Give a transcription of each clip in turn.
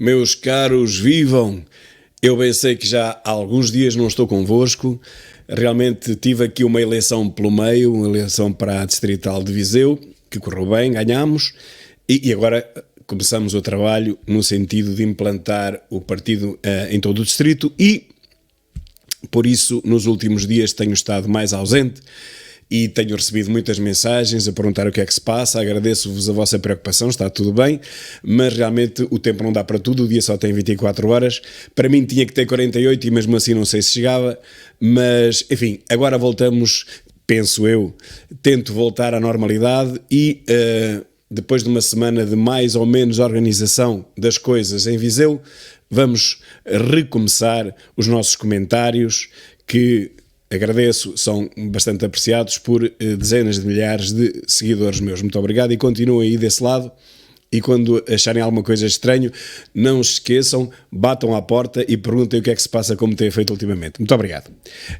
Meus caros, vivam! Eu bem sei que já há alguns dias não estou convosco. Realmente tive aqui uma eleição pelo meio, uma eleição para a Distrital de Viseu, que correu bem, ganhámos, e agora começamos o trabalho no sentido de implantar o partido em todo o distrito e, por isso, nos últimos dias tenho estado mais ausente e tenho recebido muitas mensagens a perguntar o que é que se passa. Agradeço-vos a vossa preocupação, está tudo bem, mas realmente o tempo não dá para tudo, o dia só tem 24 horas. Para mim tinha que ter 48 e mesmo assim não sei se chegava, mas enfim, agora voltamos, penso eu, tento voltar à normalidade e depois de uma semana de mais ou menos organização das coisas em Viseu, vamos recomeçar os nossos comentários que agradeço, são bastante apreciados por dezenas de milhares de seguidores meus. Muito obrigado e continuem aí desse lado. E quando acharem alguma coisa estranho, não se esqueçam, batam à porta e perguntem o que é que se passa como têm feito ultimamente. Muito obrigado.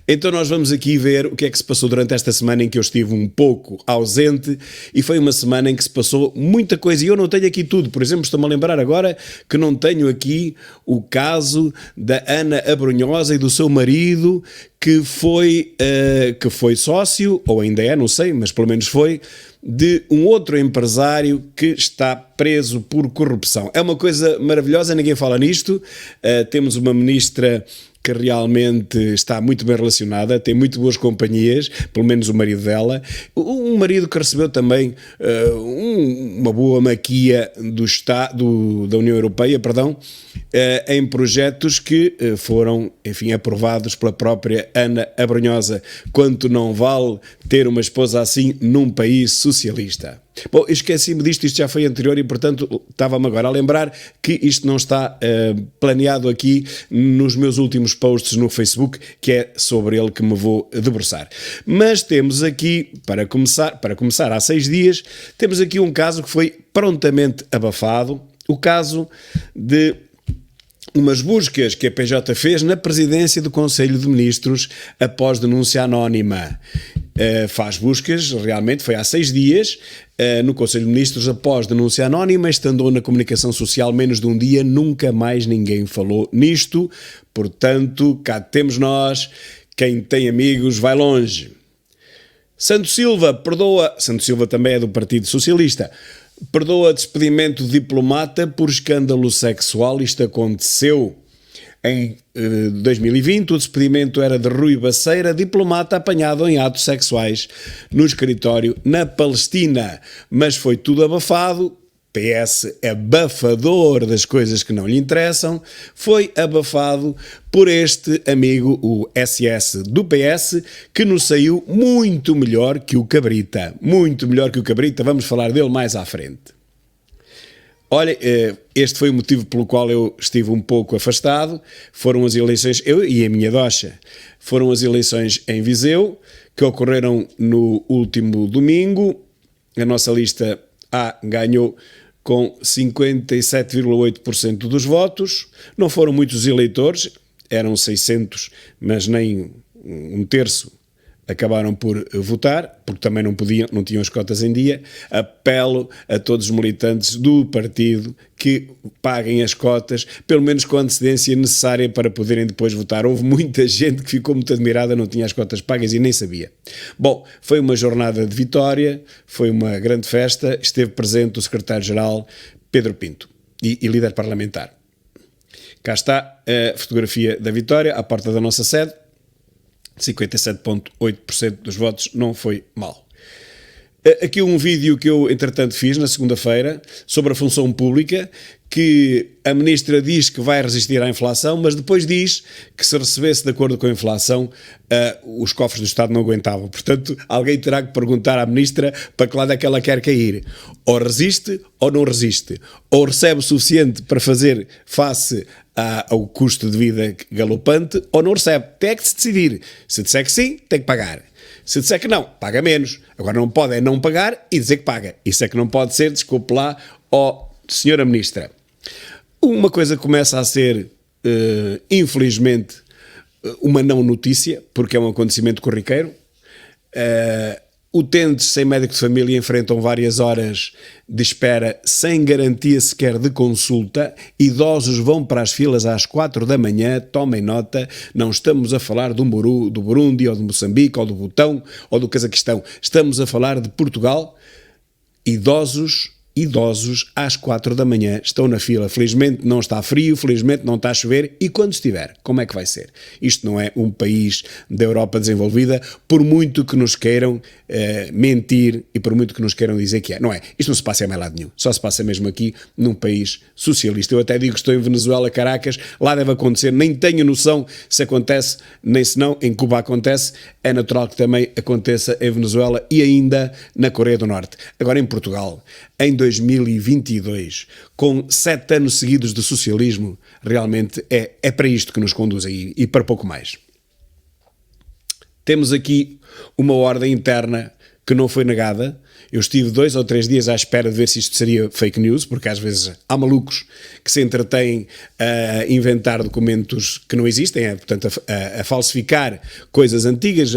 Então nós vamos aqui ver o que é que se passou durante esta semana em que eu estive um pouco ausente e foi uma semana em que se passou muita coisa e eu não tenho aqui tudo. Por exemplo, estou-me a lembrar agora que não tenho aqui o caso da Ana Abrunhosa e do seu marido que foi sócio, ou ainda é, não sei, mas pelo menos foi, de um outro empresário que está preso por corrupção. É uma coisa maravilhosa, ninguém fala nisto. Temos uma ministra que realmente está muito bem relacionada, tem muito boas companhias, pelo menos o marido dela. Um marido que recebeu também uma boa maquia da União Europeia, em projetos que foram, enfim, aprovados pela própria Ana Abrunhosa. Quanto não vale ter uma esposa assim num país socialista? Bom, esqueci-me disto, isto já foi anterior e, portanto, estava-me agora a lembrar que isto não está planeado aqui nos meus últimos posts no Facebook, que é sobre ele que me vou debruçar. Mas temos aqui, para começar há 6 dias, temos aqui um caso que foi prontamente abafado, o caso de umas buscas que a PJ fez na presidência do Conselho de Ministros após denúncia anónima. Faz buscas, realmente, foi há 6 dias, no Conselho de Ministros após denúncia anónima, estando na comunicação social menos de um dia, nunca mais ninguém falou nisto, portanto, cá temos nós, quem tem amigos vai longe. Santos Silva também é do Partido Socialista, perdoa despedimento de diplomata por escândalo sexual. Isto aconteceu em 2020, o despedimento era de Rui Baceira, diplomata apanhado em atos sexuais no escritório na Palestina, mas foi tudo abafado. PS abafador das coisas que não lhe interessam, foi abafado por este amigo, o SS do PS, que nos saiu muito melhor que o Cabrita. Muito melhor que o Cabrita, vamos falar dele mais à frente. Olha, este foi o motivo pelo qual eu estive um pouco afastado. Foram as eleições, eu e a minha doxa, foram as eleições em Viseu, que ocorreram no último domingo. A nossa lista A ganhou com 57,8% dos votos. Não foram muitos eleitores, eram 600, mas nem um terço acabaram por votar, porque também não tinham as cotas em dia. Apelo a todos os militantes do partido que paguem as cotas, pelo menos com a antecedência necessária para poderem depois votar. Houve muita gente que ficou muito admirada, não tinha as cotas pagas e nem sabia. Bom, foi uma jornada de vitória, foi uma grande festa, esteve presente o secretário-geral Pedro Pinto e líder parlamentar. Cá está a fotografia da vitória, à porta da nossa sede. 57,8% dos votos, não foi mal. Aqui um vídeo que eu, entretanto, fiz na segunda-feira sobre a função pública, que a ministra diz que vai resistir à inflação, mas depois diz que se recebesse de acordo com a inflação, os cofres do Estado não aguentavam. Portanto, alguém terá que perguntar à ministra para que lado é que ela quer cair. Ou resiste ou não resiste. Ou recebe o suficiente para fazer face ao custo de vida galopante, ou não recebe. Tem que se decidir. Se disser que sim, tem que pagar. Se disser que não, paga menos. Agora não pode é não pagar e dizer que paga. Isso é que não pode ser, desculpe lá, senhora ministra. Uma coisa começa a ser, infelizmente, uma não notícia, porque é um acontecimento corriqueiro. Utentes sem médico de família enfrentam várias horas de espera sem garantia sequer de consulta. Idosos vão para as filas às 4 da manhã. Tomem nota, não estamos a falar do Burundi, ou de Moçambique, ou do Butão, ou do Cazaquistão. Estamos a falar de Portugal. Idosos às 4 da manhã estão na fila. Felizmente não está frio, felizmente não está a chover, e quando estiver, como é que vai ser? Isto não é um país da Europa desenvolvida, por muito que nos queiram mentir e por muito que nos queiram dizer que é. Não é. Isto não se passa em mais lado nenhum. Só se passa mesmo aqui num país socialista. Eu até digo que estou em Venezuela, Caracas, lá deve acontecer, nem tenho noção se acontece, nem se não, em Cuba acontece, é natural que também aconteça em Venezuela e ainda na Coreia do Norte. Agora em Portugal, em 2022, com 7 anos seguidos de socialismo, realmente é para isto que nos conduz aí e para pouco mais. Temos aqui uma ordem interna que não foi negada. Eu estive 2 ou 3 dias à espera de ver se isto seria fake news, porque às vezes há malucos que se entretêm a inventar documentos que não existem, portanto a falsificar coisas antigas,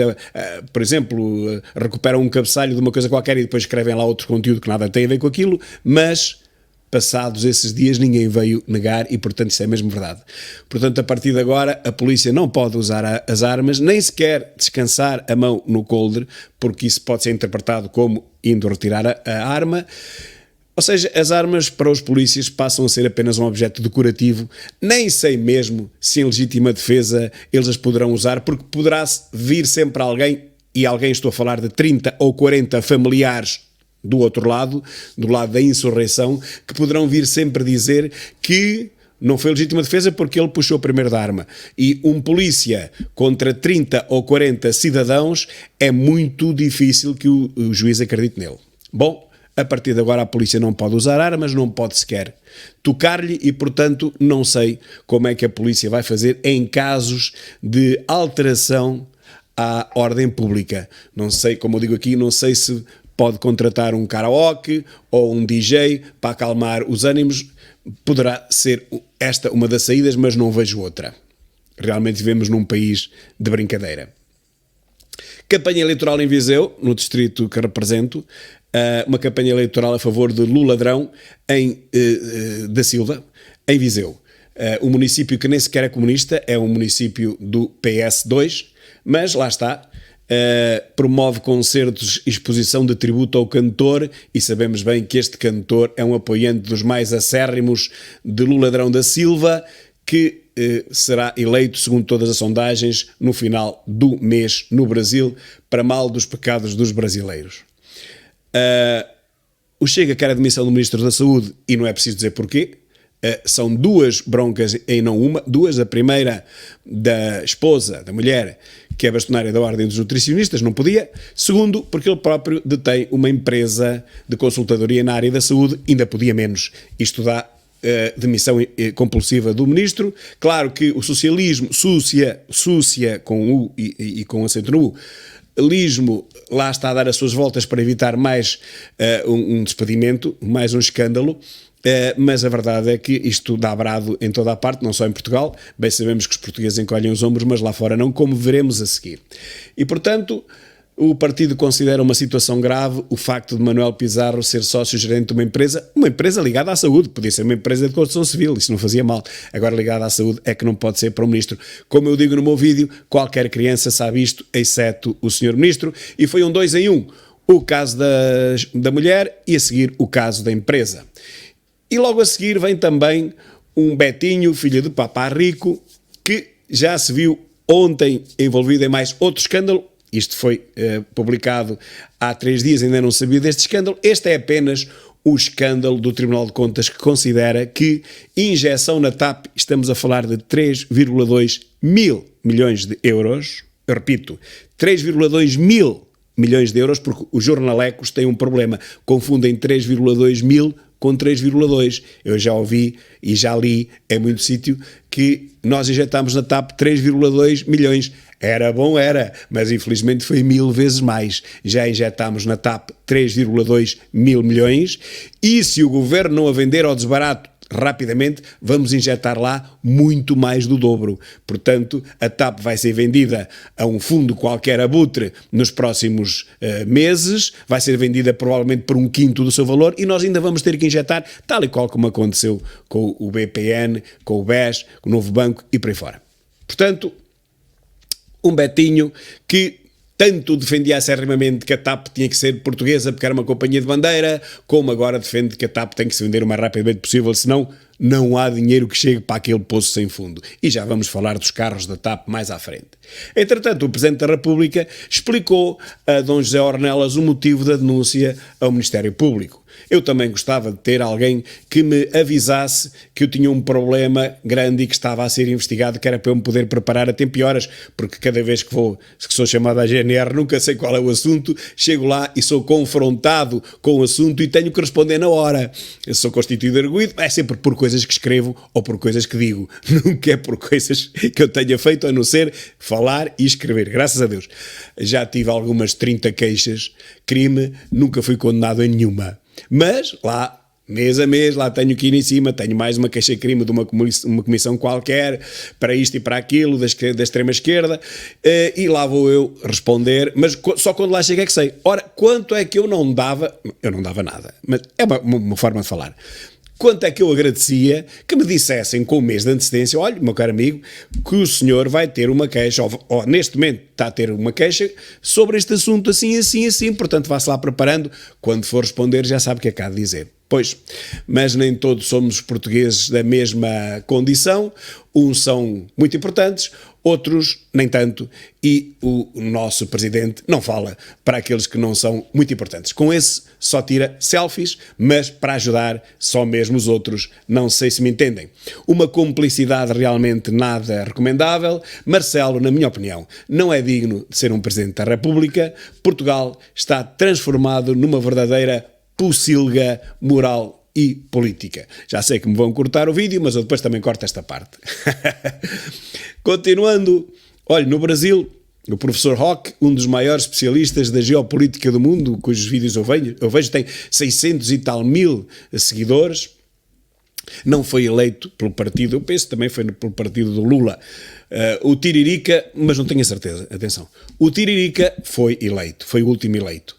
por exemplo, recuperam um cabeçalho de uma coisa qualquer e depois escrevem lá outro conteúdo que nada tem a ver com aquilo, mas passados esses dias ninguém veio negar e, portanto, isso é mesmo verdade. Portanto, a partir de agora, a polícia não pode usar as armas, nem sequer descansar a mão no coldre, porque isso pode ser interpretado como indo retirar a arma. Ou seja, as armas para os polícias passam a ser apenas um objeto decorativo. Nem sei mesmo se em legítima defesa eles as poderão usar, porque poderá vir sempre alguém, e alguém, estou a falar de 30 ou 40 familiares do outro lado, do lado da insurreição, que poderão vir sempre dizer que não foi legítima defesa porque ele puxou primeiro da arma. E um polícia contra 30 ou 40 cidadãos é muito difícil que o juiz acredite nele. Bom, a partir de agora a polícia não pode usar armas, não pode sequer tocar-lhe e, portanto, não sei como é que a polícia vai fazer em casos de alteração à ordem pública. Não sei, como eu digo aqui, não sei se pode contratar um karaoke ou um DJ para acalmar os ânimos. Poderá ser esta uma das saídas, mas não vejo outra. Realmente vivemos num país de brincadeira. Campanha eleitoral em Viseu, no distrito que represento, uma campanha eleitoral a favor de Lula Ladrão da Silva, em Viseu. Um município que nem sequer é comunista, é um município do PS2, mas lá está. Promove concertos e exposição de tributo ao cantor, e sabemos bem que este cantor é um apoiante dos mais acérrimos de Lula Ladrão da Silva, que será eleito, segundo todas as sondagens, no final do mês no Brasil, para mal dos pecados dos brasileiros. O Chega quer a demissão do Ministro da Saúde e não é preciso dizer porquê. São 2 broncas e não uma. 2, a primeira da esposa, da mulher, que é bastonária da Ordem dos Nutricionistas, não podia. Segundo, porque ele próprio detém uma empresa de consultadoria na área da saúde, ainda podia menos. Isto dá demissão compulsiva do ministro. Claro que o socialismo, súcia com U e com acento no U, lismo lá está a dar as suas voltas para evitar mais um despedimento, mais um escândalo. Mas a verdade é que isto dá brado em toda a parte, não só em Portugal. Bem sabemos que os portugueses encolhem os ombros, mas lá fora não, como veremos a seguir. E, portanto, o partido considera uma situação grave o facto de Manuel Pizarro ser sócio-gerente de uma empresa ligada à saúde. Podia ser uma empresa de construção civil, isso não fazia mal. Agora, ligada à saúde é que não pode ser para o ministro. Como eu digo no meu vídeo, qualquer criança sabe isto, exceto o senhor ministro, e foi um 2 em 1. O caso da mulher e a seguir o caso da empresa. E logo a seguir vem também um Betinho, filho de papá rico, que já se viu ontem envolvido em mais outro escândalo. Isto foi publicado há 3 dias, ainda não sabia deste escândalo. Este é apenas o escândalo do Tribunal de Contas, que considera que injeção na TAP, estamos a falar de 3,2 mil milhões de euros. Eu repito, 3,2 mil milhões de euros, porque os jornalecos têm um problema, confundem 3,2 mil com 3,2. Eu já ouvi e já li em muito sítio que nós injetámos na TAP 3,2 milhões. Era bom, era, mas infelizmente foi 1000 vezes mais. Já injetámos na TAP 3,2 mil milhões e se o governo não a vender ao desbarato rapidamente vamos injetar lá muito mais do dobro. Portanto, a TAP vai ser vendida a um fundo qualquer abutre nos próximos meses, vai ser vendida provavelmente por 1/5 do seu valor e nós ainda vamos ter que injetar, tal e qual como aconteceu com o BPN, com o BES, com o Novo Banco e por aí fora. Portanto, um Betinho que tanto defendia acerrimamente que a TAP tinha que ser portuguesa porque era uma companhia de bandeira, como agora defende que a TAP tem que se vender o mais rapidamente possível, senão não há dinheiro que chegue para aquele poço sem fundo. E já vamos falar dos carros da TAP mais à frente. Entretanto, o Presidente da República explicou a Dom José Ornelas o motivo da denúncia ao Ministério Público. Eu também gostava de ter alguém que me avisasse que eu tinha um problema grande e que estava a ser investigado, que era para eu me poder preparar a tempo e horas, porque cada vez que sou chamado à GNR, nunca sei qual é o assunto, chego lá e sou confrontado com o assunto e tenho que responder na hora. Eu sou constituído arguido, é sempre por coisas que escrevo ou por coisas que digo, nunca é por coisas que eu tenha feito, a não ser falar e escrever, graças a Deus. Já tive algumas 30 queixas, crime, nunca fui condenado em nenhuma. Mas lá, mês a mês, lá tenho que ir em cima, tenho mais uma queixa-crime de uma comissão qualquer, para isto e para aquilo, da extrema-esquerda, e lá vou eu responder, mas só quando lá chego é que sei. Ora, quanto é que eu não dava nada, mas é uma forma de falar. Quanto é que eu agradecia que me dissessem com um mês de antecedência, olha, meu caro amigo, que o senhor vai ter uma queixa, ou neste momento está a ter uma queixa sobre este assunto assim, assim, assim, portanto vá-se lá preparando, quando for responder já sabe o que é que há de dizer. Pois, mas nem todos somos portugueses da mesma condição, uns são muito importantes, outros nem tanto, e o nosso Presidente não fala para aqueles que não são muito importantes. Com esse só tira selfies, mas para ajudar só mesmo os outros, não sei se me entendem. Uma cumplicidade realmente nada recomendável. Marcelo, na minha opinião, não é digno de ser um Presidente da República. Portugal está transformado numa verdadeira pocilga moral e política. Já sei que me vão cortar o vídeo, mas eu depois também corto esta parte. Continuando, olha, no Brasil, o professor Roque, um dos maiores especialistas da geopolítica do mundo, cujos vídeos eu vejo tem 600 e tal mil seguidores, não foi eleito pelo partido, eu penso que também foi pelo partido do Lula, o Tiririca, mas não tenho a certeza, atenção, o Tiririca foi eleito, foi o último eleito.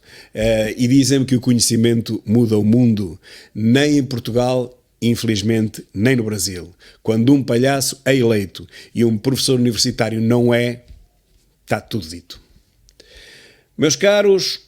E dizem-me que o conhecimento muda o mundo, nem em Portugal, infelizmente, nem no Brasil. Quando um palhaço é eleito e um professor universitário não é, está tudo dito. Meus caros,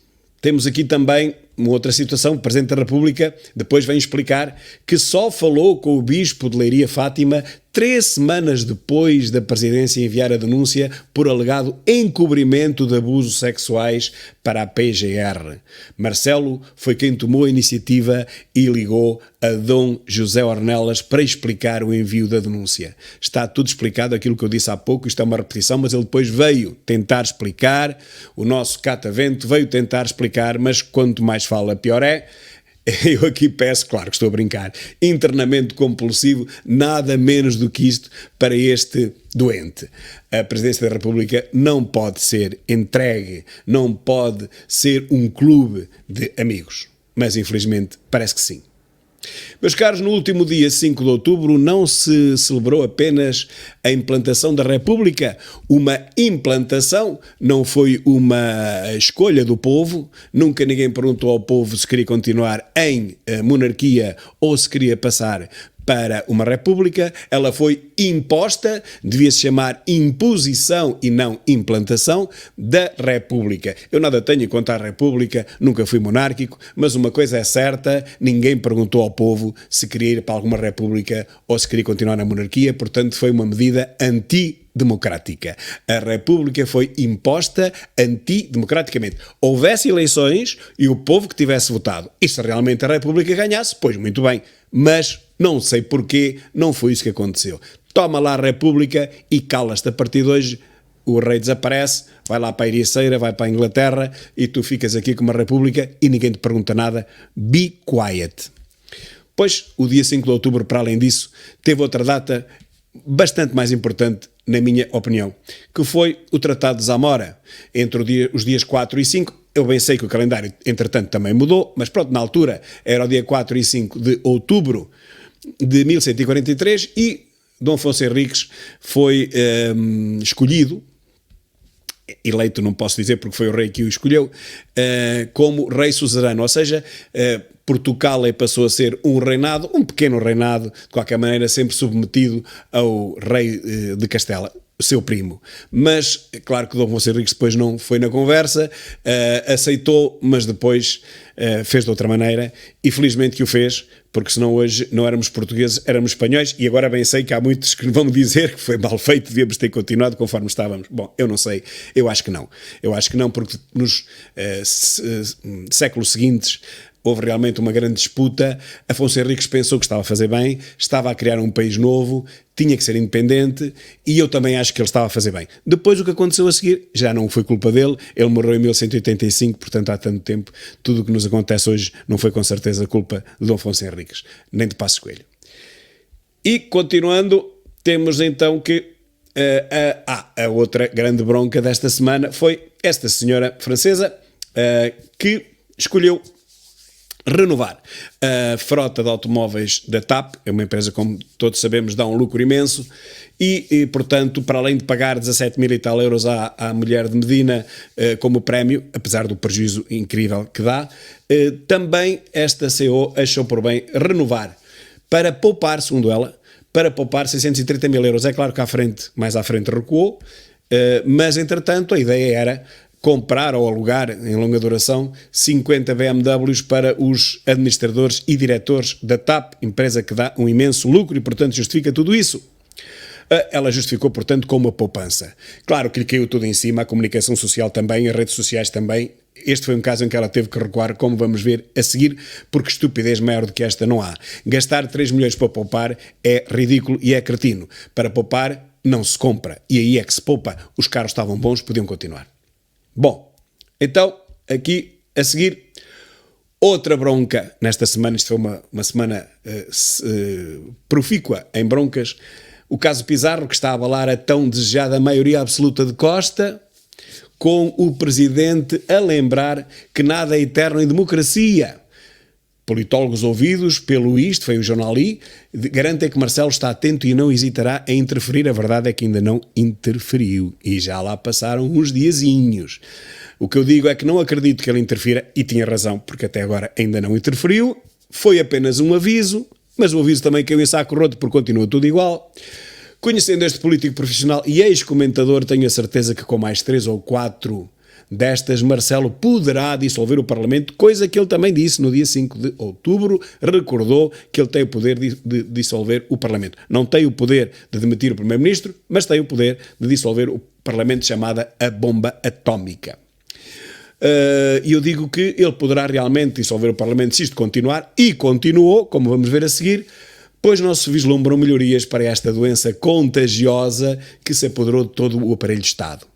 temos aqui também uma outra situação. O Presidente da República depois vem explicar que só falou com o Bispo de Leiria Fátima 3 semanas depois da Presidência enviar a denúncia por alegado encobrimento de abusos sexuais para a PGR. Marcelo foi quem tomou a iniciativa e ligou a Dom José Ornelas para explicar o envio da denúncia. Está tudo explicado, aquilo que eu disse há pouco, isto é uma repetição, mas ele depois veio tentar explicar, o nosso catavento veio tentar explicar, mas quanto mais fala, pior é. Eu aqui peço, claro que estou a brincar, internamento compulsivo, nada menos do que isto para este doente. A Presidência da República não pode ser entregue, não pode ser um clube de amigos, mas infelizmente parece que sim. Meus caros, no último dia 5 de outubro não se celebrou apenas a implantação da República. Uma implantação não foi uma escolha do povo. Nunca ninguém perguntou ao povo se queria continuar em monarquia ou se queria passar para uma república. Ela foi imposta, devia-se chamar imposição e não implantação da república. Eu nada tenho contra a república, nunca fui monárquico, mas uma coisa é certa, ninguém perguntou ao povo se queria ir para alguma república ou se queria continuar na monarquia, portanto foi uma medida antidemocrática. A república foi imposta antidemocraticamente. Houvesse eleições e o povo que tivesse votado, e se realmente a república ganhasse, pois muito bem, mas não sei porquê, não foi isso que aconteceu. Toma lá a República e cala-te a partir de hoje, o rei desaparece, vai lá para a Ericeira, vai para a Inglaterra e tu ficas aqui com uma República e ninguém te pergunta nada. Be quiet. Pois, o dia 5 de outubro, para além disso, teve outra data bastante mais importante, na minha opinião, que foi o Tratado de Zamora, entre os dias 4 e 5. Eu bem sei que o calendário, entretanto, também mudou, mas pronto, na altura era o dia 4 e 5 de outubro de 1143 e Dom Afonso Henriques foi escolhido, eleito não posso dizer porque foi o rei que o escolheu, como rei suzerano, ou seja, Portugal passou a ser um reinado, um pequeno reinado, de qualquer maneira sempre submetido ao rei de Castela, seu primo. Mas, claro que Dom Afonso Henriques depois não foi na conversa, aceitou, mas depois fez de outra maneira, e felizmente que o fez, porque senão hoje não éramos portugueses, éramos espanhóis, e agora bem sei que há muitos que vão me dizer que foi mal feito, devíamos ter continuado conforme estávamos. Bom, eu não sei, eu acho que não. Eu acho que não, porque nos séculos seguintes houve realmente uma grande disputa. Afonso Henriques pensou que estava a fazer bem, estava a criar um país novo, tinha que ser independente, e eu também acho que ele estava a fazer bem. Depois o que aconteceu a seguir já não foi culpa dele, ele morreu em 1185, portanto há tanto tempo, tudo o que nos acontece hoje não foi com certeza culpa de Dom Afonso Henriques, nem de Passos Coelho. E continuando, temos então que a outra grande bronca desta semana foi esta senhora francesa que escolheu renovar a frota de automóveis da TAP, é uma empresa, como todos sabemos, dá um lucro imenso, e portanto, para além de pagar 17 mil e tal euros à mulher de Medina como prémio, apesar do prejuízo incrível que dá, também esta CEO achou por bem renovar, para poupar, segundo ela, para poupar 630 mil euros. É claro que mais à frente recuou, mas entretanto a ideia era comprar ou alugar em longa duração 50 BMWs para os administradores e diretores da TAP, empresa que dá um imenso lucro e, portanto, justifica tudo isso. Ela justificou, portanto, com uma poupança. Claro que lhe caiu tudo em cima, a comunicação social também, as redes sociais também. Este foi um caso em que ela teve que recuar, como vamos ver a seguir, porque estupidez maior do que esta não há. Gastar 3 milhões para poupar é ridículo e é cretino. Para poupar, não se compra. E aí é que se poupa. Os carros estavam bons, podiam continuar. Bom, então, aqui a seguir, outra bronca nesta semana. Isto foi uma semana profícua em broncas. O caso Pizarro, que está a abalar a tão desejada maioria absoluta de Costa, com o presidente a lembrar que nada é eterno em democracia. Politólogos ouvidos pelo Isto, foi o jornal I, garantem que Marcelo está atento e não hesitará em interferir. A verdade é que ainda não interferiu e já lá passaram uns diazinhos. O que eu digo é que não acredito que ele interfira, e tinha razão, porque até agora ainda não interferiu. Foi apenas um aviso, mas o aviso também caiu em saco roto porque continua tudo igual. Conhecendo este político profissional e ex-comentador, tenho a certeza que com mais 3 ou 4 destas, Marcelo poderá dissolver o Parlamento, coisa que ele também disse no dia 5 de outubro, recordou que ele tem o poder de dissolver o Parlamento. Não tem o poder de demitir o Primeiro-Ministro, mas tem o poder de dissolver o Parlamento, chamada a bomba atómica. E eu digo que ele poderá realmente dissolver o Parlamento se isto continuar, e continuou, como vamos ver a seguir, pois não se vislumbram melhorias para esta doença contagiosa que se apoderou de todo o aparelho de Estado.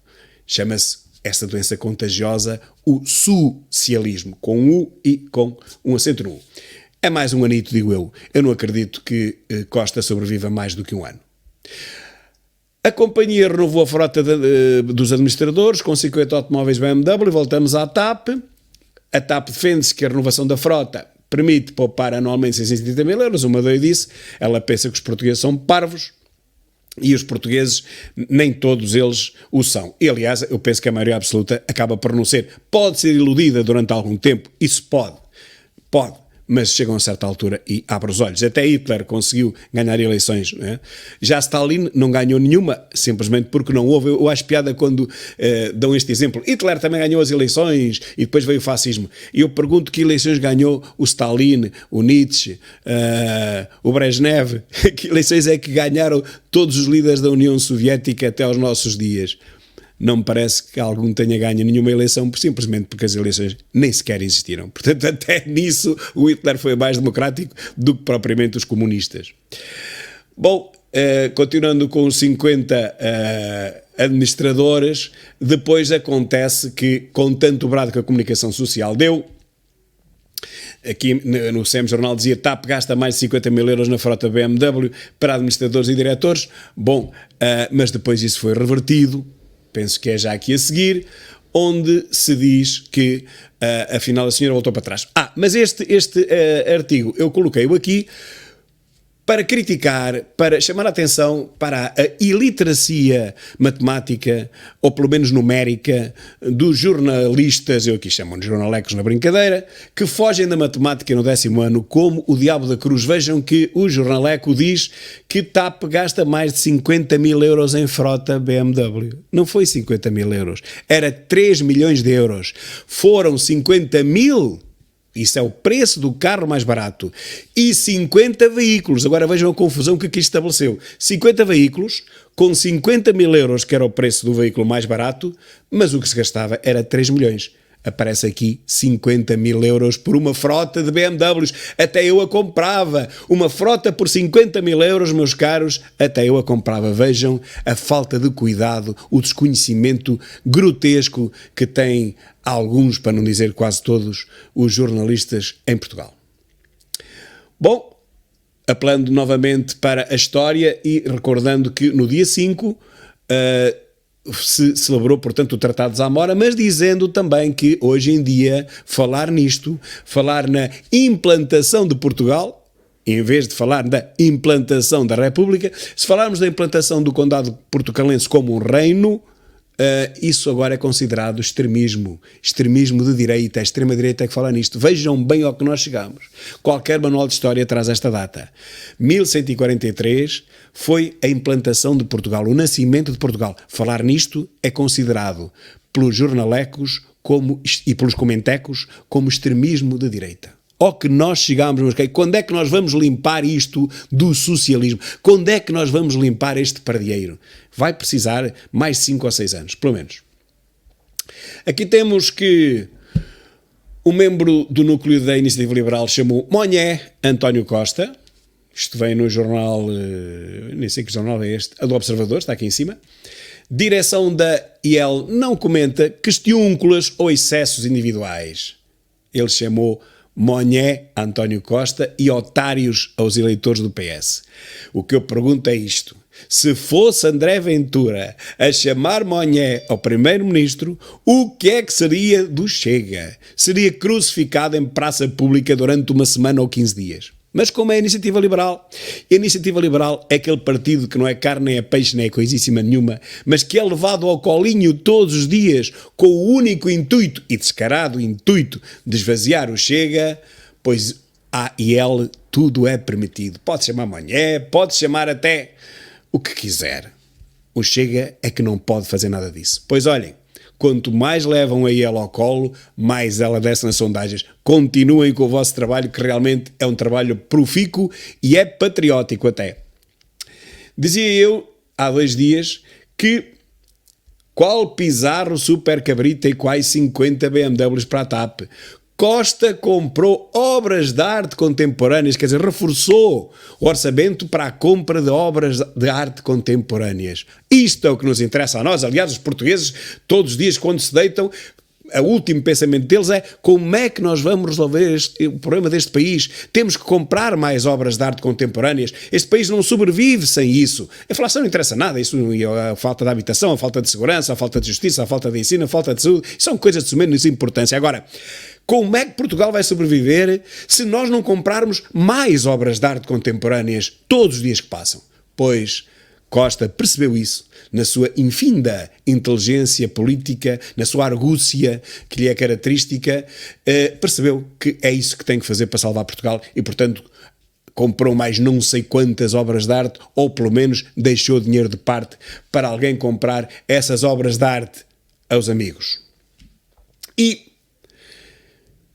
Chama-se esta doença contagiosa o socialismo, com U e com um acento no U. É mais um anito, digo eu. Eu não acredito que Costa sobreviva mais do que um ano. A companhia renovou a frota dos administradores com 50 automóveis BMW. Voltamos à TAP. A TAP defende-se que a renovação da frota permite poupar anualmente 630 mil euros. Uma doidice. Ela pensa que os portugueses são parvos. E os portugueses, nem todos eles o são. E, aliás, eu penso que a maioria absoluta acaba por não ser. Pode ser iludida durante algum tempo, isso pode, mas chega a uma certa altura e abre os olhos. Até Hitler conseguiu ganhar eleições, não é? Já Stalin não ganhou nenhuma, simplesmente porque não houve. Eu acho piada quando dão este exemplo. Hitler também ganhou as eleições e depois veio o fascismo. E eu pergunto que eleições ganhou o Stalin, o Nietzsche, o Brezhnev. Que eleições é que ganharam todos os líderes da União Soviética até aos nossos dias? Não me parece que algum tenha ganho nenhuma eleição, simplesmente porque as eleições nem sequer existiram. Portanto, até nisso o Hitler foi mais democrático do que propriamente os comunistas. Bom, continuando com os 50 administradores, depois acontece que, com tanto brado que a comunicação social deu, aqui no SEM Jornal dizia TAP gasta mais de 50 mil euros na frota BMW para administradores e diretores. Bom, mas depois isso foi revertido. Penso que é já aqui a seguir, onde se diz que, afinal, a senhora voltou para trás. Mas este artigo eu coloquei-o aqui para criticar, para chamar a atenção para a iliteracia matemática, ou pelo menos numérica, dos jornalistas, eu aqui chamo de jornalecos na brincadeira, que fogem da matemática no 10º ano como o diabo da cruz. Vejam que o jornaleco diz que TAP gasta mais de 50 mil euros em frota BMW. Não foi 50 mil euros, era 3 milhões de euros. Foram 50 mil. Isso é o preço do carro mais barato. E 50 veículos. Agora vejam a confusão que aqui estabeleceu. 50 veículos, com 50 mil euros, que era o preço do veículo mais barato, mas o que se gastava era 3 milhões. Aparece aqui 50 mil euros por uma frota de BMWs. Até eu a comprava. Uma frota por 50 mil euros, meus caros, até eu a comprava. Vejam a falta de cuidado, o desconhecimento grotesco que têm alguns, para não dizer quase todos, os jornalistas em Portugal. Bom, apelando novamente para a história e recordando que no dia 5... se celebrou, portanto, o Tratado de Zamora, mas dizendo também que hoje em dia falar nisto, falar na implantação de Portugal, em vez de falar da implantação da República, se falarmos da implantação do Condado Portucalense como um reino, isso agora é considerado extremismo de direita, a extrema-direita é que fala nisto. Vejam bem ao que nós chegamos. Qualquer manual de história traz esta data. 1143 foi a implantação de Portugal, o nascimento de Portugal. Falar nisto é considerado pelos jornalecos e pelos comentecos como extremismo de direita. Ao que nós chegamos, meus queridos, quando é que nós vamos limpar isto do socialismo? Quando é que nós vamos limpar este pardieiro? Vai precisar mais 5 ou 6 anos, pelo menos. Aqui temos que o membro do núcleo da Iniciativa Liberal chamou Monhé António Costa. Isto vem no jornal, nem sei que jornal é este, a do Observador, está aqui em cima. Direção da IEL não comenta questiúnculas ou excessos individuais. Ele chamou Monhé António Costa e otários aos eleitores do PS. O que eu pergunto é isto: se fosse André Ventura a chamar Monhé ao primeiro-ministro, o que é que seria do Chega? Seria crucificado em praça pública durante uma semana ou 15 dias. Mas como é a Iniciativa Liberal? A Iniciativa Liberal é aquele partido que não é carne, nem é peixe, nem é coisíssima nenhuma, mas que é levado ao colinho todos os dias com o único intuito, e descarado intuito, de esvaziar o Chega, pois à IEL tudo é permitido. Pode chamar Monhé, pode chamar até o que quiser. O Chega é que não pode fazer nada disso. Pois olhem, quanto mais levam a IEL ao colo, mais ela desce nas sondagens. Continuem com o vosso trabalho, que realmente é um trabalho profícuo e é patriótico até. Dizia eu, há 2 dias, que qual Pizarro super cabrita e quais 50 BMWs para a TAP. Costa comprou obras de arte contemporâneas, quer dizer, reforçou o orçamento para a compra de obras de arte contemporâneas. Isto é o que nos interessa a nós. Aliás, os portugueses, todos os dias, quando se deitam, o último pensamento deles é: como é que nós vamos resolver o problema deste país? Temos que comprar mais obras de arte contemporâneas. Este país não sobrevive sem isso. A inflação não interessa nada. Isso, a falta de habitação, a falta de segurança, a falta de justiça, a falta de ensino, a falta de saúde, são coisas de sumenos importância. Agora, como é que Portugal vai sobreviver se nós não comprarmos mais obras de arte contemporâneas todos os dias que passam? Pois Costa percebeu isso na sua infinda inteligência política, na sua argúcia que lhe é característica, percebeu que é isso que tem que fazer para salvar Portugal e, portanto, comprou mais não sei quantas obras de arte, ou pelo menos deixou dinheiro de parte para alguém comprar essas obras de arte aos amigos. E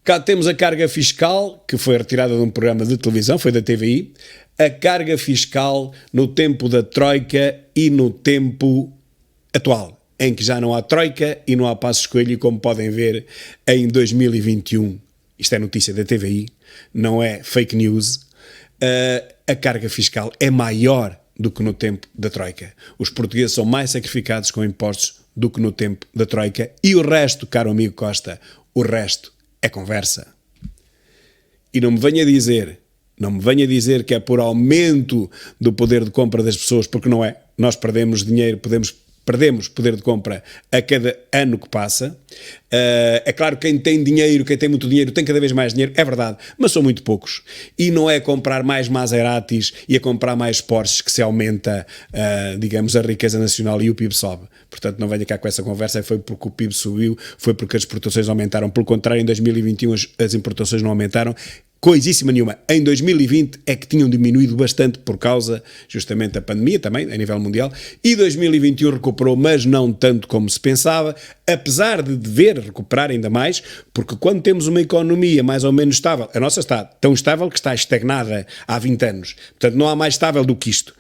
cá temos a carga fiscal, que foi retirada de um programa de televisão, foi da TVI, a carga fiscal no tempo da Troika e no tempo atual, em que já não há Troika e não há Passos Coelho, como podem ver em 2021. Isto é notícia da TVI, não é fake news. A carga fiscal é maior do que no tempo da Troika. Os portugueses são mais sacrificados com impostos do que no tempo da Troika. E o resto, caro amigo Costa, o resto é conversa. E não me venha dizer que é por aumento do poder de compra das pessoas, porque não é. Nós perdemos dinheiro, podemos perdemos poder de compra a cada ano que passa. É claro que quem tem dinheiro, quem tem muito dinheiro, tem cada vez mais dinheiro, é verdade, mas são muito poucos. E não é a comprar mais Maseratis e a comprar mais Porsches que se aumenta, digamos, a riqueza nacional e o PIB sobe. Portanto, não venha cá com essa conversa, foi porque o PIB subiu, foi porque as exportações aumentaram. Pelo contrário, em 2021 as importações não aumentaram. Coisíssima nenhuma. Em 2020 é que tinham diminuído bastante por causa justamente da pandemia também, a nível mundial, e 2021 recuperou, mas não tanto como se pensava, apesar de dever recuperar ainda mais, porque quando temos uma economia mais ou menos estável, a nossa está tão estável que está estagnada há 20 anos, portanto não há mais estável do que isto.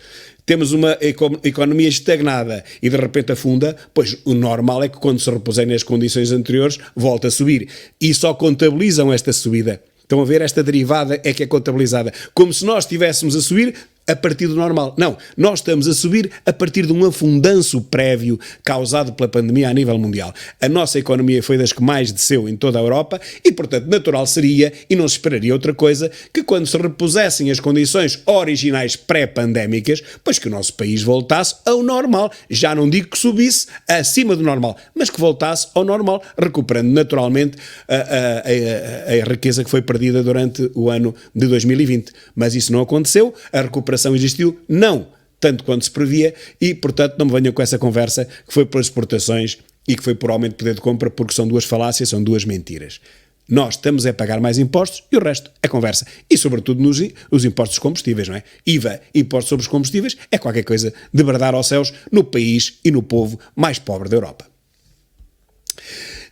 Temos uma economia estagnada e de repente afunda, pois o normal é que quando se repuserem nas condições anteriores, volta a subir. E só contabilizam esta subida. Estão a ver, esta derivada é que é contabilizada. Como se nós estivéssemos a subir a partir do normal. Não, nós estamos a subir a partir de um afundanço prévio causado pela pandemia a nível mundial. A nossa economia foi das que mais desceu em toda a Europa e, portanto, natural seria, e não se esperaria outra coisa, que quando se repusessem as condições originais pré-pandémicas, pois que o nosso país voltasse ao normal. Já não digo que subisse acima do normal, mas que voltasse ao normal, recuperando naturalmente a riqueza que foi perdida durante o ano de 2020. Mas isso não aconteceu, a recuperação existiu, não tanto quanto se previa e, portanto, não me venham com essa conversa que foi pelas exportações e que foi por aumento de poder de compra, porque são duas falácias, são duas mentiras. Nós estamos a pagar mais impostos e o resto é conversa. E, sobretudo, nos impostos dos combustíveis, não é? IVA, impostos sobre os combustíveis, é qualquer coisa de bradar aos céus no país e no povo mais pobre da Europa.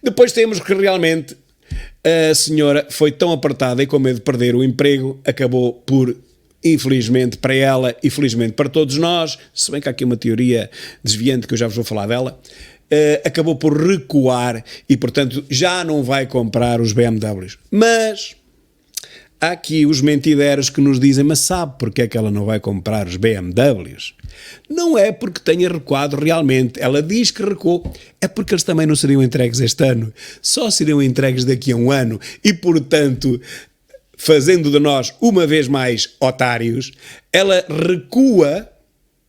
Depois temos que realmente a senhora foi tão apertada e com medo de perder o emprego, acabou por, infelizmente para ela e felizmente para todos nós, se bem que há aqui uma teoria desviante que eu já vos vou falar dela, acabou por recuar e, portanto, já não vai comprar os BMWs. Mas há aqui os mentideros que nos dizem, mas sabe porque é que ela não vai comprar os BMWs? Não é porque tenha recuado realmente, ela diz que recuou, é porque eles também não seriam entregues este ano, só seriam entregues daqui a um ano e, portanto, fazendo de nós uma vez mais otários, ela recua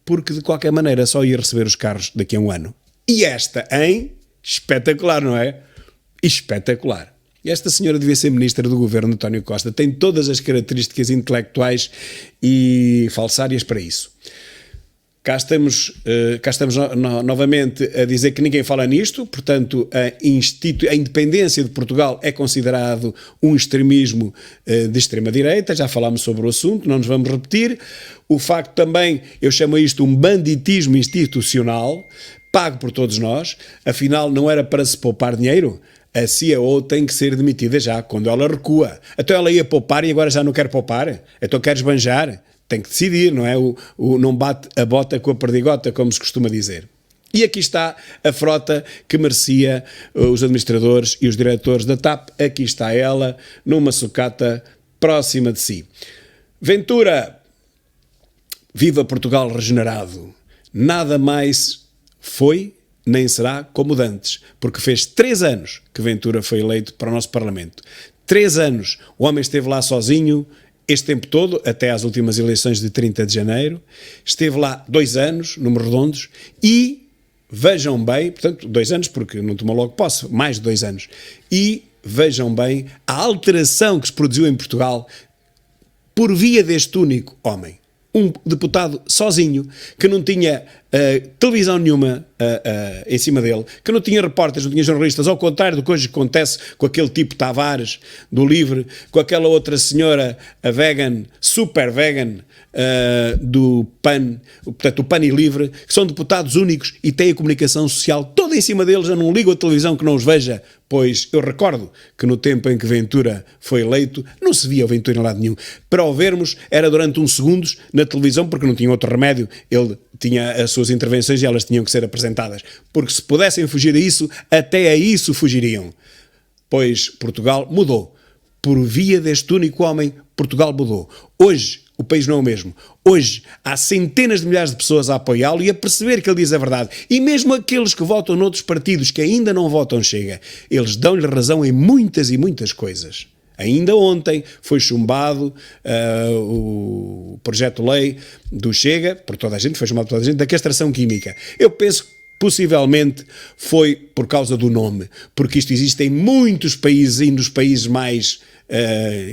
porque de qualquer maneira só ia receber os carros daqui a um ano. E esta, hein? Espetacular, não é? Espetacular. Esta senhora devia ser ministra do governo de António Costa, tem todas as características intelectuais e falsárias para isso. Cá estamos novamente a dizer que ninguém fala nisto, portanto a independência de Portugal é considerado um extremismo de extrema-direita, já falámos sobre o assunto, não nos vamos repetir. O facto também, eu chamo isto um banditismo institucional, pago por todos nós, afinal não era para se poupar dinheiro? A CEO tem que ser demitida já, quando ela recua. Então ela ia poupar e agora já não quer poupar? Então quer esbanjar? Tem que decidir, não é? Não bate a bota com a perdigota, como se costuma dizer. E aqui está a frota que merecia os administradores e os diretores da TAP. Aqui está ela, numa sucata próxima de si. Ventura, viva Portugal regenerado. Nada mais foi nem será como dantes, porque fez 3 anos que Ventura foi eleito para o nosso Parlamento. 3 anos, o homem esteve lá sozinho, este tempo todo, até às últimas eleições de 30 de janeiro, esteve lá 2 anos, números redondos, e vejam bem, portanto, 2 anos, porque não tomou logo posse, mais de 2 anos, e vejam bem a alteração que se produziu em Portugal por via deste único homem. Um deputado sozinho, que não tinha televisão nenhuma em cima dele, que não tinha repórteres, não tinha jornalistas, ao contrário do que hoje acontece com aquele tipo Tavares do Livre, com aquela outra senhora, a vegan, super vegan, do PAN, portanto o PAN e Livre, que são deputados únicos e têm a comunicação social toda em cima deles, já não ligam a televisão que não os veja, pois eu recordo que no tempo em que Ventura foi eleito, não se via o Ventura em lado nenhum. Para o vermos, era durante uns segundos na televisão, porque não tinha outro remédio, ele tinha as suas intervenções e elas tinham que ser apresentadas, porque se pudessem fugir a isso, até a isso fugiriam. Pois Portugal mudou. Por via deste único homem, Portugal mudou. Hoje, o país não é o mesmo. Hoje, há centenas de milhares de pessoas a apoiá-lo e a perceber que ele diz a verdade. E mesmo aqueles que votam noutros partidos, que ainda não votam Chega, eles dão-lhe razão em muitas e muitas coisas. Ainda ontem foi chumbado o projeto-lei do Chega, por toda a gente, foi chumbado por toda a gente, da castração química. Eu penso Possivelmente foi por causa do nome, porque isto existe em muitos países e nos países mais,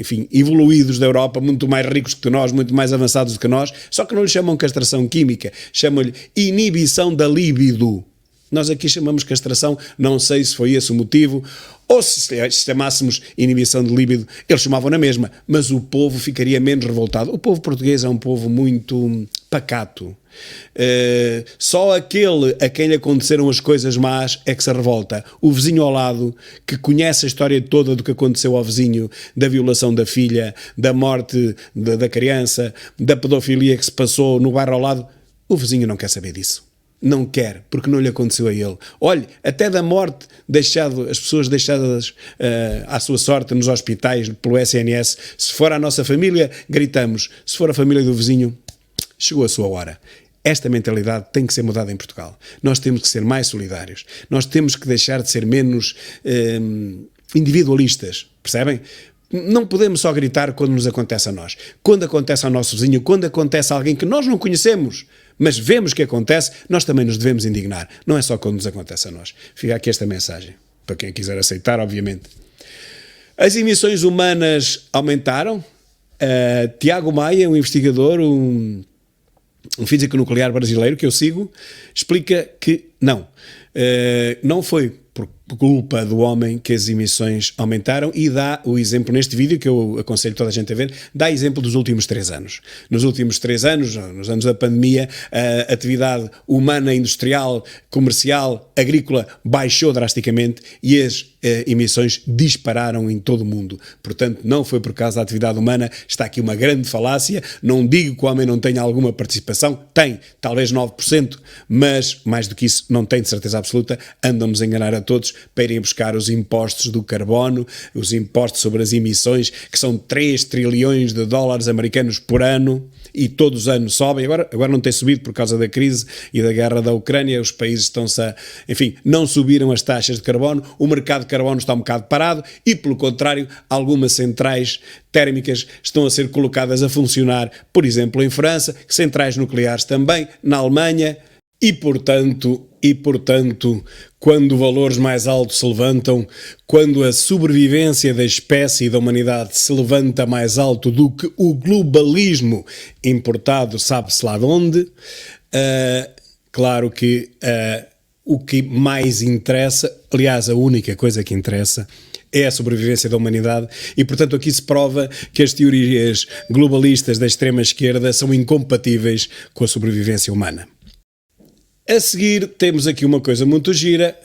enfim, evoluídos da Europa, muito mais ricos que nós, muito mais avançados do que nós, só que não lhe chamam castração química, chamam-lhe inibição da libido. Nós aqui chamamos castração, não sei se foi esse o motivo, ou se chamássemos inibição de líbido, eles chamavam na mesma, mas o povo ficaria menos revoltado. O povo português é um povo muito pacato. Só aquele a quem lhe aconteceram as coisas más é que se revolta. O vizinho ao lado, que conhece a história toda do que aconteceu ao vizinho, da violação da filha, da morte da criança, da pedofilia que se passou no bairro ao lado, o vizinho não quer saber disso. Não quer, porque não lhe aconteceu a ele. Olhe, até da morte, as pessoas deixadas à sua sorte nos hospitais, pelo SNS, se for a nossa família, gritamos. Se for a família do vizinho, chegou a sua hora. Esta mentalidade tem que ser mudada em Portugal. Nós temos que ser mais solidários. Nós temos que deixar de ser menos individualistas, percebem? Não podemos só gritar quando nos acontece a nós. Quando acontece ao nosso vizinho, quando acontece a alguém que nós não conhecemos, mas vemos que acontece, nós também nos devemos indignar. Não é só quando nos acontece a nós. Fica aqui esta mensagem, para quem quiser aceitar, obviamente. As emissões humanas aumentaram. Tiago Maia, um investigador, um físico nuclear brasileiro que eu sigo, explica que não. Não foi por culpa do homem que as emissões aumentaram e dá o exemplo neste vídeo, que eu aconselho toda a gente a ver, dá exemplo dos últimos 3 anos. Nos últimos 3 anos, nos anos da pandemia, a atividade humana, industrial, comercial, agrícola baixou drasticamente e as emissões dispararam em todo o mundo. Portanto, não foi por causa da atividade humana, está aqui uma grande falácia. Não digo que o homem não tenha alguma participação, tem, talvez 9%, mas mais do que isso não tem de certeza absoluta. Andam-nos a enganar a todos para irem buscar os impostos do carbono, os impostos sobre as emissões, que são 3 trilhões de dólares americanos por ano, e todos os anos sobem. Agora não tem subido por causa da crise e da guerra da Ucrânia, os países estão-se a... Enfim, não subiram as taxas de carbono, o mercado de carbono está um bocado parado e, pelo contrário, algumas centrais térmicas estão a ser colocadas a funcionar, por exemplo, em França, centrais nucleares também, na Alemanha, e portanto, quando valores mais altos se levantam, quando a sobrevivência da espécie e da humanidade se levanta mais alto do que o globalismo importado, sabe-se lá de onde, claro que o que mais interessa, aliás, a única coisa que interessa, é a sobrevivência da humanidade e, portanto, aqui se prova que as teorias globalistas da extrema-esquerda são incompatíveis com a sobrevivência humana. A seguir temos aqui uma coisa muito gira,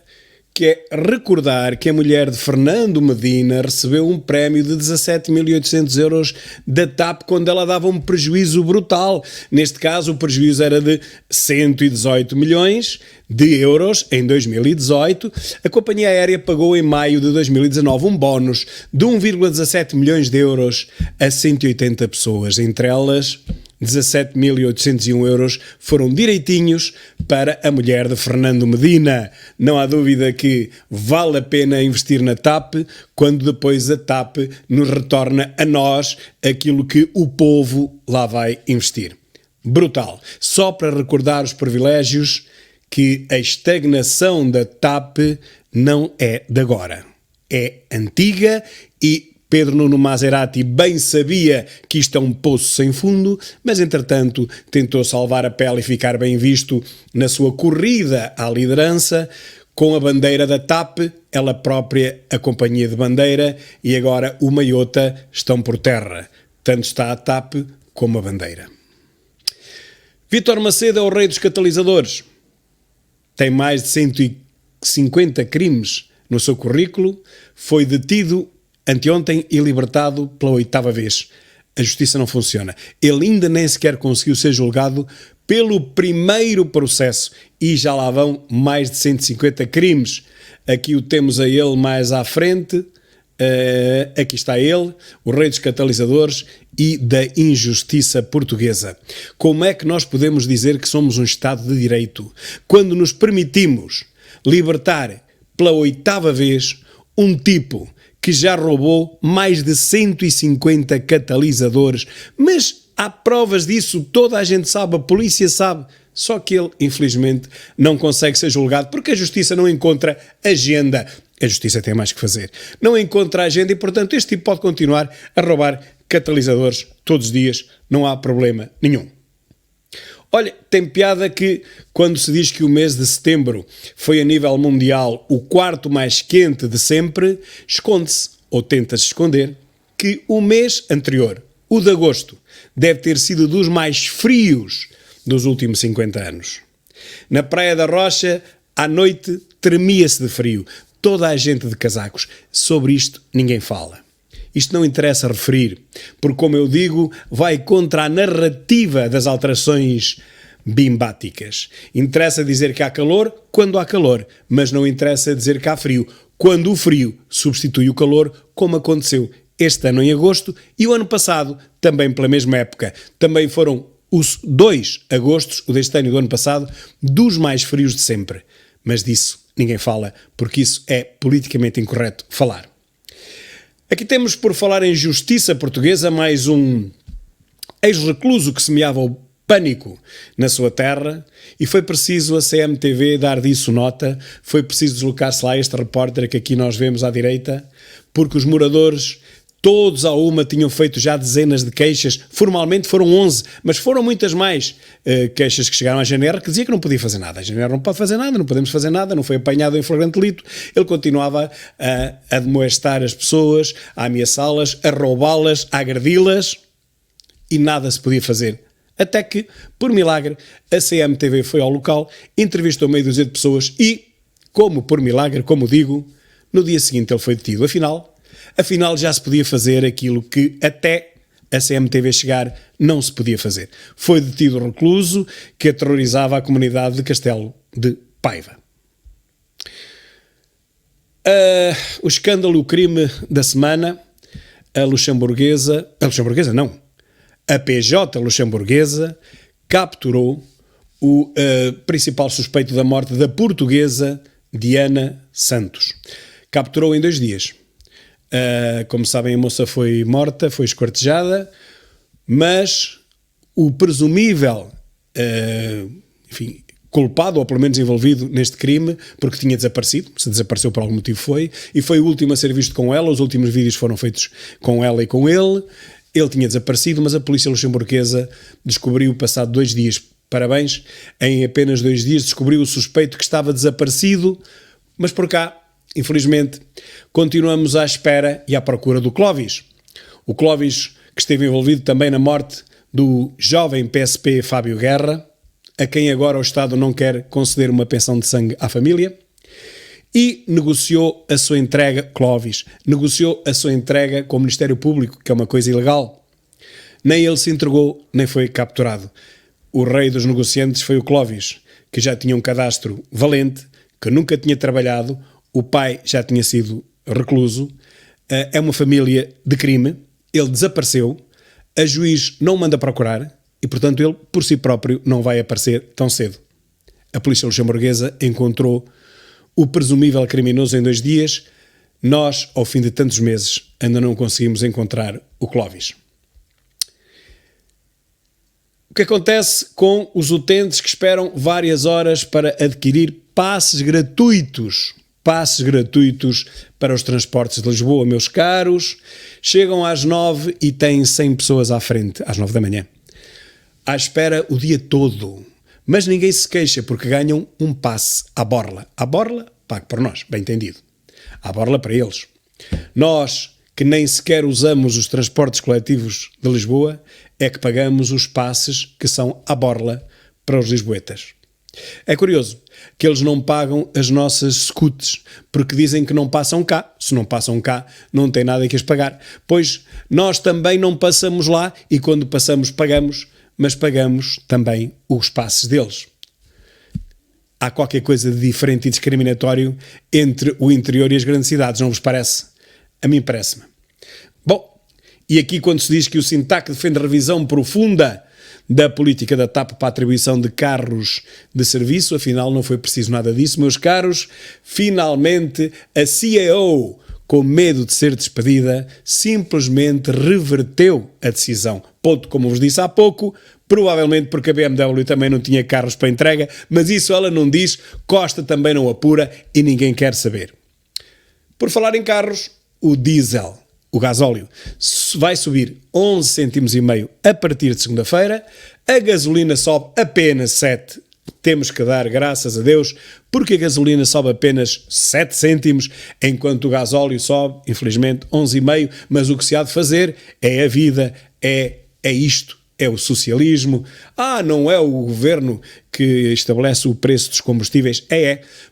que é recordar que a mulher de Fernando Medina recebeu um prémio de 17.800 euros da TAP quando ela dava um prejuízo brutal. Neste caso, o prejuízo era de 118 milhões de euros em 2018. A companhia aérea pagou em maio de 2019 um bónus de 1,17 milhões de euros a 180 pessoas, entre elas 17.801 euros foram direitinhos para a mulher de Fernando Medina. Não há dúvida que vale a pena investir na TAP quando depois a TAP nos retorna a nós aquilo que o povo lá vai investir. Brutal. Só para recordar os privilégios, que a estagnação da TAP não é de agora. É antiga e Pedro Nuno Maserati bem sabia que isto é um poço sem fundo, mas entretanto tentou salvar a pele e ficar bem visto na sua corrida à liderança com a bandeira da TAP, ela própria a companhia de bandeira, e agora o Maiota estão por terra. Tanto está a TAP como a bandeira. Vítor Macedo é o rei dos catalisadores. Tem mais de 150 crimes no seu currículo, foi detido anteontem e libertado pela 8ª vez. A justiça não funciona. Ele ainda nem sequer conseguiu ser julgado pelo primeiro processo e já lá vão mais de 150 crimes. Aqui o temos a ele mais à frente. Aqui está ele, o rei dos catalisadores e da injustiça portuguesa. Como é que nós podemos dizer que somos um Estado de Direito quando nos permitimos libertar pela 8ª vez um tipo que já roubou mais de 150 catalisadores, mas há provas disso, toda a gente sabe, a polícia sabe, Só que ele, infelizmente, não consegue ser julgado porque a Justiça não encontra agenda. A Justiça tem mais que fazer. Não encontra agenda e, portanto, este tipo pode continuar a roubar catalisadores todos os dias. Não há problema nenhum. Olha, tem piada que quando se diz que o mês de setembro foi a nível mundial o quarto mais quente de sempre, esconde-se, ou tenta-se esconder, que o mês anterior, o de agosto, deve ter sido dos mais frios dos últimos 50 anos. Na Praia da Rocha, à noite, tremia-se de frio. Toda a gente de casacos. Sobre isto ninguém fala. Isto não interessa referir, porque, como eu digo, vai contra a narrativa das alterações bimbáticas. Interessa dizer que há calor quando há calor, mas não interessa dizer que há frio quando o frio substitui o calor, como aconteceu este ano em agosto e o ano passado, também pela mesma época. Também foram os 2 agostos, o deste ano e do ano passado, dos mais frios de sempre. Mas disso ninguém fala, porque isso é politicamente incorreto falar. Aqui temos, por falar em justiça portuguesa, mais um ex-recluso que semeava o pânico na sua terra e foi preciso a CMTV dar disso nota, foi preciso deslocar-se lá este repórter que aqui nós vemos à direita, porque os moradores, todos à uma, tinham feito já dezenas de queixas, formalmente foram 11, mas foram muitas mais queixas que chegaram à GNR, que dizia que não podia fazer nada. A GNR não pode fazer nada, não podemos fazer nada, não foi apanhado em flagrante delito. Ele continuava a admoestar as pessoas, a ameaçá-las, a roubá-las, a agredi-las e nada se podia fazer. Até que, por milagre, a CMTV foi ao local, entrevistou meio dúzia de pessoas e, como por milagre, como digo, no dia seguinte ele foi detido. Afinal já se podia fazer aquilo que até a CMTV chegar não se podia fazer. Foi detido o recluso que aterrorizava a comunidade de Castelo de Paiva. O escândalo, o crime da semana, a PJ luxemburguesa capturou o principal suspeito da morte da portuguesa Diana Santos. Capturou em 2 dias. Como sabem, a moça foi morta, foi esquartejada, mas o presumível, culpado, ou pelo menos envolvido neste crime, porque tinha desaparecido, se desapareceu por algum motivo foi o último a ser visto com ela, os últimos vídeos foram feitos com ela e com ele tinha desaparecido, mas a polícia luxemburguesa descobriu, passado 2 dias, parabéns, em apenas 2 dias descobriu o suspeito que estava desaparecido, mas por cá, infelizmente, continuamos à espera e à procura do Clóvis. O Clóvis que esteve envolvido também na morte do jovem PSP Fábio Guerra, a quem agora o Estado não quer conceder uma pensão de sangue à família, e negociou a sua entrega, Clóvis, negociou a sua entrega com o Ministério Público, que é uma coisa ilegal. Nem ele se entregou, nem foi capturado. O rei dos negociantes foi o Clóvis, que já tinha um cadastro valente, que nunca tinha trabalhado, o pai já tinha sido recluso, é uma família de crime, ele desapareceu, a juiz não manda procurar e, portanto, ele, por si próprio, não vai aparecer tão cedo. A polícia luxemburguesa encontrou o presumível criminoso em 2 dias. Nós, ao fim de tantos meses, ainda não conseguimos encontrar o Clóvis. O que acontece com os utentes que esperam várias horas para adquirir passes gratuitos para os transportes de Lisboa, meus caros? Chegam às 9 e têm 100 pessoas à frente, às 9 da manhã, à espera o dia todo. Mas ninguém se queixa porque ganham um passe à borla. À borla, pago por nós, bem entendido. À borla para eles. Nós, que nem sequer usamos os transportes coletivos de Lisboa, é que pagamos os passes que são à borla para os lisboetas. É curioso que eles não pagam as nossas scouts, porque dizem que não passam cá. Se não passam cá, não tem nada que as pagar. Pois nós também não passamos lá e quando passamos pagamos, mas pagamos também os passes deles. Há qualquer coisa de diferente e discriminatório entre o interior e as grandes cidades, não vos parece? A mim parece-me. Bom, e aqui quando se diz que o SINTAC defende revisão profunda da política da TAP para a atribuição de carros de serviço, afinal não foi preciso nada disso, meus caros. Finalmente a CEO, com medo de ser despedida, simplesmente reverteu a decisão. Ponto, como vos disse há pouco, provavelmente porque a BMW também não tinha carros para entrega, mas isso ela não diz, Costa também não apura e ninguém quer saber. Por falar em carros, o diesel, o gasóleo, vai subir 11 cêntimos e meio a partir de segunda-feira, a gasolina sobe apenas 7. Temos que dar graças a Deus, porque a gasolina sobe apenas 7 cêntimos, enquanto o gasóleo sobe, infelizmente, 11,5, mas o que se há de fazer é a vida, é isto, é o socialismo. Não é o governo que estabelece o preço dos combustíveis?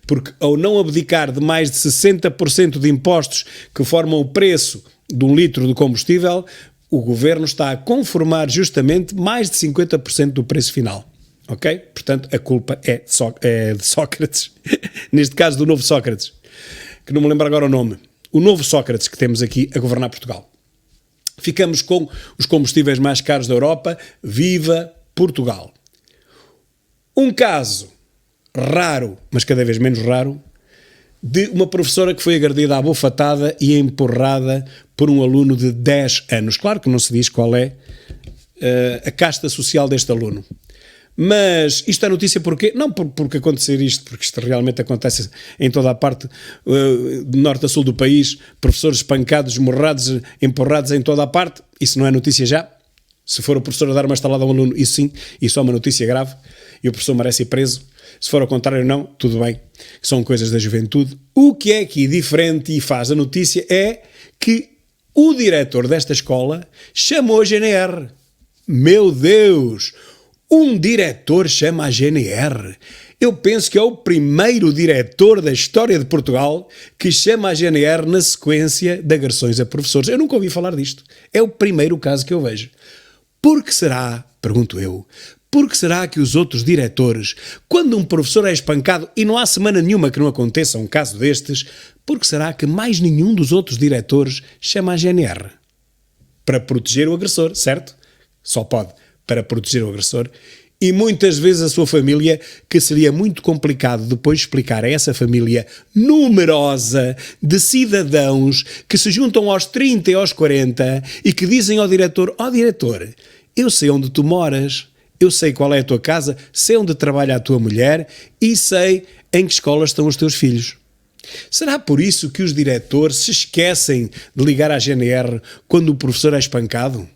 Porque ao não abdicar de mais de 60% de impostos que formam o preço de um litro de combustível, o governo está a conformar justamente mais de 50% do preço final. Ok? Portanto, a culpa é de Sócrates. Neste caso, do novo Sócrates. Que não me lembro agora o nome. O novo Sócrates que temos aqui a governar Portugal. Ficamos com os combustíveis mais caros da Europa. Viva Portugal! Um caso raro, mas cada vez menos raro, de uma professora que foi agredida à bofatada e empurrada por um aluno de 10 anos. Claro que não se diz qual é a casta social deste aluno. Mas isto é notícia porquê? Não porque acontecer isto, porque isto realmente acontece em toda a parte, de norte a sul do país, professores espancados, esmurrados, empurrados em toda a parte. Isso não é notícia já? Se for o professor a dar uma estalada a um aluno, isso sim, isso é uma notícia grave e o professor merece ir preso. Se for ao contrário, não, tudo bem, são coisas da juventude. O que é aqui diferente e faz a notícia é que o diretor desta escola chamou a GNR. Meu Deus! Um diretor chama a GNR. Eu penso que é o primeiro diretor da história de Portugal que chama a GNR na sequência de agressões a professores. Eu nunca ouvi falar disto. É o primeiro caso que eu vejo. Por que será, pergunto eu, por que será que os outros diretores, quando um professor é espancado, e não há semana nenhuma que não aconteça um caso destes, por que será que mais nenhum dos outros diretores chama a GNR? Para proteger o agressor, certo? Só pode. Para proteger o agressor, e muitas vezes a sua família, que seria muito complicado depois explicar a essa família numerosa de cidadãos que se juntam aos 30 e aos 40 e que dizem ao diretor, diretor, eu sei onde tu moras, eu sei qual é a tua casa, sei onde trabalha a tua mulher e sei em que escola estão os teus filhos. Será por isso que os diretores se esquecem de ligar à GNR quando o professor é espancado?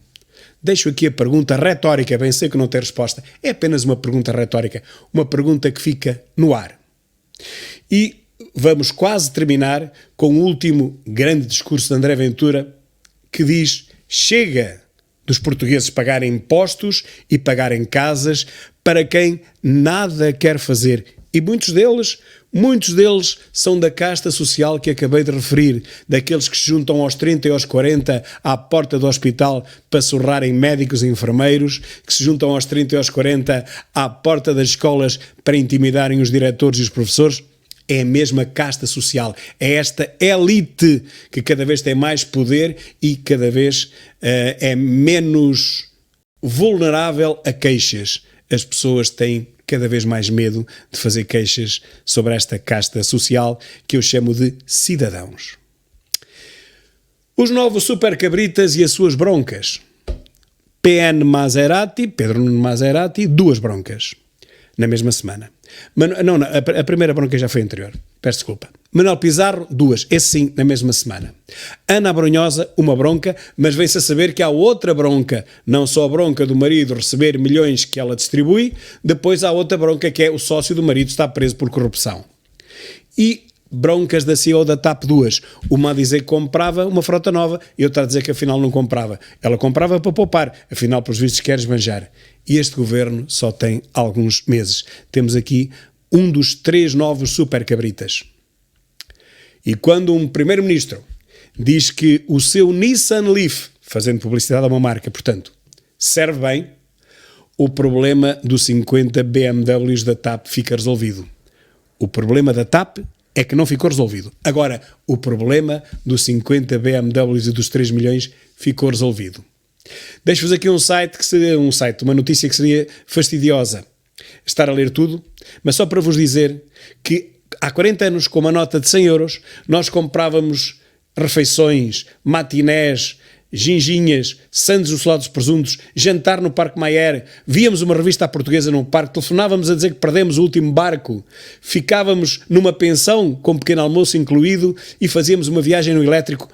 Deixo aqui a pergunta retórica, bem sei que não tem resposta. É apenas uma pergunta retórica, uma pergunta que fica no ar. E vamos quase terminar com o último grande discurso de André Ventura, que diz, chega dos portugueses pagarem impostos e pagarem casas para quem nada quer fazer. E muitos deles são da casta social que acabei de referir, daqueles que se juntam aos 30 e aos 40 à porta do hospital para surrarem médicos e enfermeiros, que se juntam aos 30 e aos 40 à porta das escolas para intimidarem os diretores e os professores. É a mesma casta social, é esta elite que cada vez tem mais poder e cada vez é menos vulnerável a queixas. As pessoas têm cada vez mais medo de fazer queixas sobre esta casta social que eu chamo de cidadãos. Os novos supercabritas e as suas broncas. PN Maserati, Pedro Nuno Maserati, 2 broncas na mesma semana. A primeira bronca já foi anterior, peço desculpa. Manuel Pizarro, 2, esse sim, na mesma semana. Ana Brunhosa, 1 bronca, mas vem-se a saber que há outra bronca, não só a bronca do marido receber milhões que ela distribui, depois há outra bronca que é o sócio do marido está preso por corrupção. E broncas da CEO da TAP 2, uma a dizer que comprava uma frota nova e outra a dizer que afinal não comprava. Ela comprava para poupar, afinal pelos vistos quer esbanjar. E este governo só tem alguns meses. Temos aqui um dos 3 novos supercabritas. E quando um primeiro-ministro diz que o seu Nissan Leaf, fazendo publicidade a uma marca, portanto, serve bem, o problema dos 50 BMWs da TAP fica resolvido. O problema da TAP é que não ficou resolvido. Agora, o problema dos 50 BMWs e dos 3 milhões ficou resolvido. Deixo-vos aqui uma notícia que seria fastidiosa estar a ler tudo, mas só para vos dizer que há 40 anos, com uma nota de 100 euros, nós comprávamos refeições, matinés ginginhas, sandes no solado dos presuntos, jantar no Parque Mayer, víamos uma revista à portuguesa num parque, telefonávamos a dizer que perdemos o último barco, ficávamos numa pensão com pequeno almoço incluído e fazíamos uma viagem no elétrico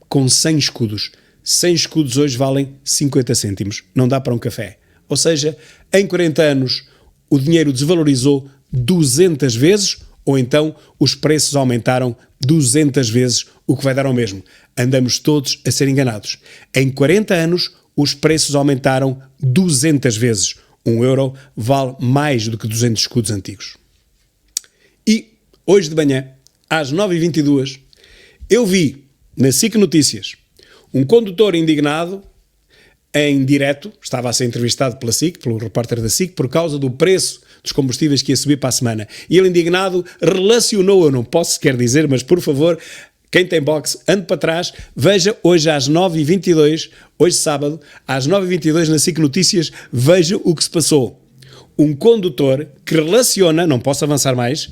com 100 escudos. 100 escudos hoje valem 50 cêntimos. Não dá para um café. Ou seja, em 40 anos o dinheiro desvalorizou 200 vezes, ou então os preços aumentaram 200 vezes, o que vai dar ao mesmo. Andamos todos a ser enganados. Em 40 anos os preços aumentaram 200 vezes. 1 euro vale mais do que 200 escudos antigos. E hoje de manhã, às 9h22, eu vi na SIC Notícias um condutor indignado em direto, estava a ser entrevistado pela SIC, pelo repórter da SIC, por causa do preço dos combustíveis que ia subir para a semana. E ele, indignado, relacionou, eu não posso sequer dizer, mas por favor, quem tem box, ande para trás, veja hoje às 9h22, hoje sábado, às 9h22 na SIC Notícias, veja o que se passou. Um condutor que relaciona, não posso avançar mais,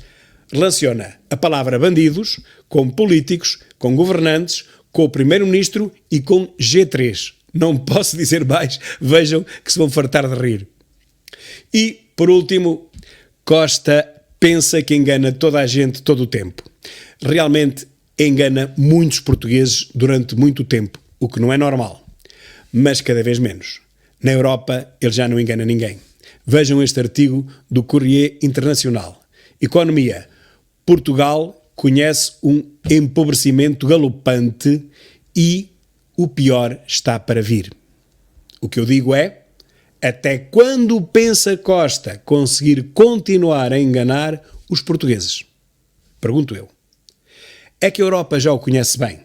relaciona a palavra bandidos com políticos, com governantes, com o primeiro-ministro e com G3. Não posso dizer mais, vejam que se vão fartar de rir. E, por último, Costa pensa que engana toda a gente todo o tempo. Realmente engana muitos portugueses durante muito tempo, o que não é normal, mas cada vez menos. Na Europa ele já não engana ninguém. Vejam este artigo do Corriere Internacional. Economia. Portugal conhece um empobrecimento galopante e o pior está para vir. O que eu digo é, até quando pensa Costa conseguir continuar a enganar os portugueses? Pergunto eu. É que a Europa já o conhece bem.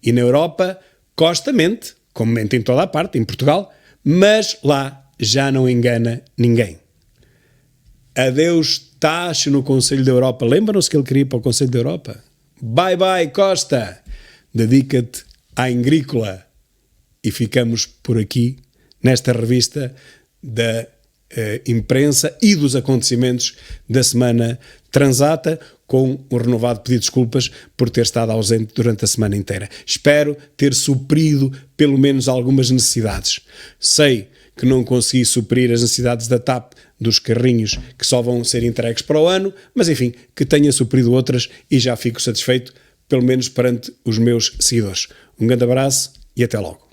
E na Europa, Costa mente, como mente em toda a parte, em Portugal, mas lá já não engana ninguém. Adeus taxa no Conselho da Europa. Lembram-se que ele queria ir para o Conselho da Europa? Bye bye, Costa! Dedica-te à agrícola. E ficamos por aqui, nesta revista da imprensa e dos acontecimentos da semana transata, com um renovado pedido de desculpas por ter estado ausente durante a semana inteira. Espero ter suprido pelo menos algumas necessidades. Sei que não consegui suprir as necessidades da TAP, dos carrinhos que só vão ser entregues para o ano, mas enfim, que tenha suprido outras e já fico satisfeito, pelo menos perante os meus seguidores. Um grande abraço e até logo.